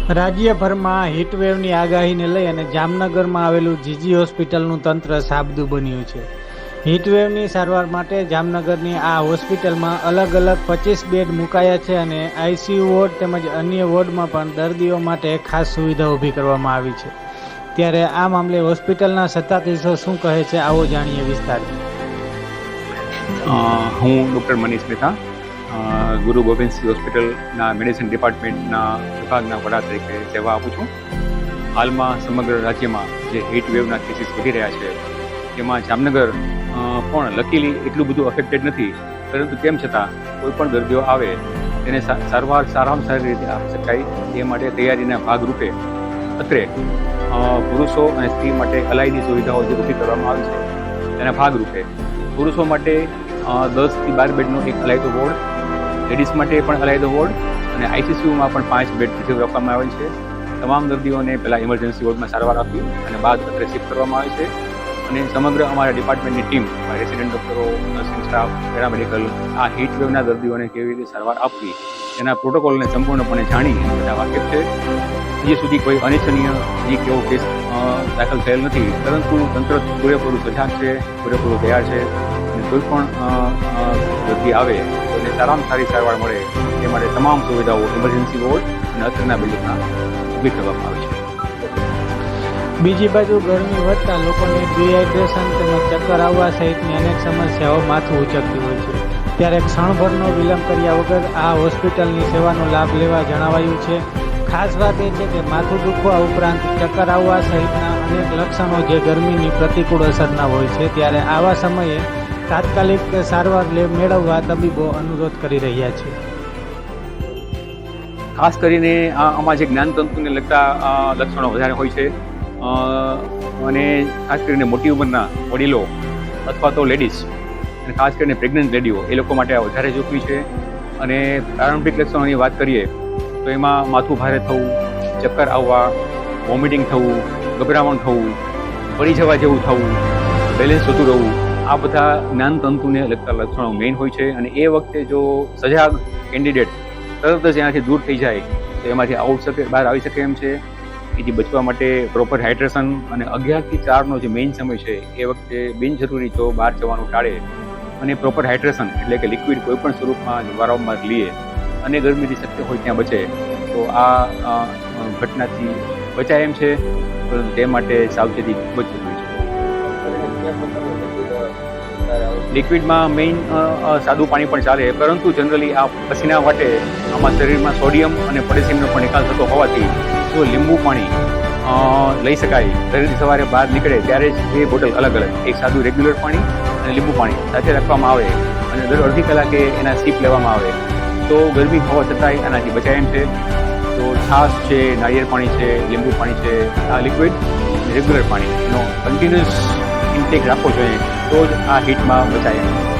રાજ્યભરમાં હીટવેવની આગાહીને લઈ અને જામનગરમાં આવેલું જીજી હોસ્પિટલનું તંત્ર સાબદું બન્યું છે. હીટવેવની સારવાર માટે જામનગરની આ હોસ્પિટલમાં અલગ અલગ 25 બેડ મુકાયા છે અને આઈસીયુ વોર્ડ તેમજ અન્ય વોર્ડમાં પણ દર્દીઓ માટે ખાસ સુવિધા ઊભી કરવામાં આવી છે. ત્યારે આ મામલે હોસ્પિટલના સત્તાધીશો શું કહે છે, આવો જાણીએ વિસ્તારથી. હું ડૉક્ટર મનીષ મહેતા, ગુરુ ગોવિંદસિંહ હોસ્પિટલના મેડિસિન ડિપાર્ટમેન્ટના વિભાગના વડા તરીકે સેવા આપું છું. હાલમાં સમગ્ર રાજ્યમાં જે હીટ વેવના કેસીસ વધી રહ્યા છે તેમાં જામનગર પણ લકીલી એટલું બધું અફેક્ટેડ નથી, પરંતુ તેમ છતાં કોઈ પણ દર્દીઓ આવે તેને સારવાર સારામાં સારી રીતે આપી શકાય એ માટે તૈયારીના ભાગરૂપે અત્રે પુરુષો અને સ્ત્રી માટે અલાયદી સુવિધાઓ જે ઊભી કરવામાં આવી છે તેના ભાગરૂપે પુરુષો માટે 10 થી 12 બેડનો એક અલાયદો વોર્ડ, લેડીઝ માટે પણ અલાયદો વોર્ડ અને આઈસીસીયુમાં પણ 5 બેડ રિઝર્વ રાખવામાં આવેલ છે. તમામ દર્દીઓને પહેલાં ઇમરજન્સી વોર્ડમાં સારવાર આપી અને બાદ અત્રે શિફ્ટ કરવામાં આવે છે. અને સમગ્ર અમારા ડિપાર્ટમેન્ટની ટીમ, રેસિડેન્ટ ડૉક્ટરો, નર્સિંગ સ્ટાફ, પેરામેડિકલ આ હીટ વેવના દર્દીઓને કેવી રીતે સારવાર આપવી તેના પ્રોટોકોલને સંપૂર્ણપણે જાણી બધા વાકેફ છે. હજી સુધી કોઈ અનિચ્છનીય કેવો કેસ દાખલ થયેલ નથી, પરંતુ તંત્ર પૂરેપૂરું સજાગ છે, પૂરેપૂરું તૈયાર છે અને કોઈ પણ દર્દી આવે તો એને સારામાં સારી સારવાર મળે તે માટે તમામ સુવિધાઓ ઇમરજન્સી વોર્ડ અને અત્રેના બિલ્ડિંગમાં ઊભી કરવામાં આવે છે. બીજી બાજુ ગરમી વધતા લોકોને ડિહાઇડ્રેશન તેમજ ચક્કર આવવા સહિતની અનેક સમસ્યાઓ માથું ઉચકતી હોય છે. ત્યારે ક્ષણભરનો વિલંબ કર્યા વગર આ હોસ્પિટલની સેવાનો લાભ લેવા જણાવાયું છે. ખાસ વાત એ છે કે માથું દુખવા ઉપરાંત ચક્કર આવવા સહિતના અનેક લક્ષણો જે ગરમીની પ્રતિકૂળ અસરના હોય છે, ત્યારે આવા સમયે તાત્કાલિક સારવાર મેળવવા તબીબો અનુરોધ કરી રહ્યા છે. ખાસ કરીને આમાં જે જ્ઞાનતંતુને લગતા લક્ષણો વધારે હોય છે અને ખાસ કરીને મોટી ઉંમરના વડીલો અથવા તો લેડીઝ અને ખાસ કરીને પ્રેગ્નન્ટ લેડીઓ એ લોકો માટે વધારે જોખમી છે. અને પ્રારંભિક લક્ષણોની વાત કરીએ તો એમાં માથું ભારે થવું, ચક્કર આવવા, વોમિટિંગ થવું, ગભરામણ થવું, પડી જવા જેવું થવું, બેલેન્સ જતું રહેવું, આ બધા જ્ઞાનતંતુને લગતા લક્ષણો મેઇન હોય છે. અને એ વખતે જો સજાગ કેન્ડિડેટ તરત જ એનાથી દૂર થઈ જાય તો એમાંથી બહાર આવી શકે એમ છે. એથી બચવા માટે પ્રોપર હાઇડ્રેશન અને 11 થી 4નો જે મેઇન સમય છે એ વખતે બિનજરૂરી જો બહાર જવાનું ટાળે અને પ્રોપર હાઇડ્રેશન એટલે કે લિક્વિડ કોઈ પણ સ્વરૂપમાં વારંવાર લઈએ અને ગરમીથી શક્ય હોય ત્યાં બચે તો આ ઘટનાથી બચાય એમ છે, પરંતુ તે માટે સાવચેતી ખૂબ જ જરૂરી છે. લિક્વિડમાં મેઇન સાદું પાણી પણ ચાલે, પરંતુ જનરલી આ પસીના વાટે આમાં શરીરમાં સોડિયમ અને પોટેશિયમનો પણ નિકાલ થતો હોવાથી જો લીંબુ પાણી લઈ શકાય, શરીરથી સવારે બહાર નીકળે ત્યારે જ એ બોટલ અલગ અલગ, એક સાદું રેગ્યુલર પાણી અને લીંબુ પાણી સાથે રાખવામાં આવે અને દર અડધી કલાકે એના સીપ લેવામાં આવે તો ગરમી હોવા છતાંય આનાથી બચાય એમ છે. તો છાશ છે, નાળિયેર પાણી છે, લીંબુ પાણી છે, આ લિક્વિડ રેગ્યુલર પાણી એનો કન્ટિન્યુઅસ ઇન્ટેક રાખવો જોઈએ તો જ આ હીટમાં બચાય એમ છે.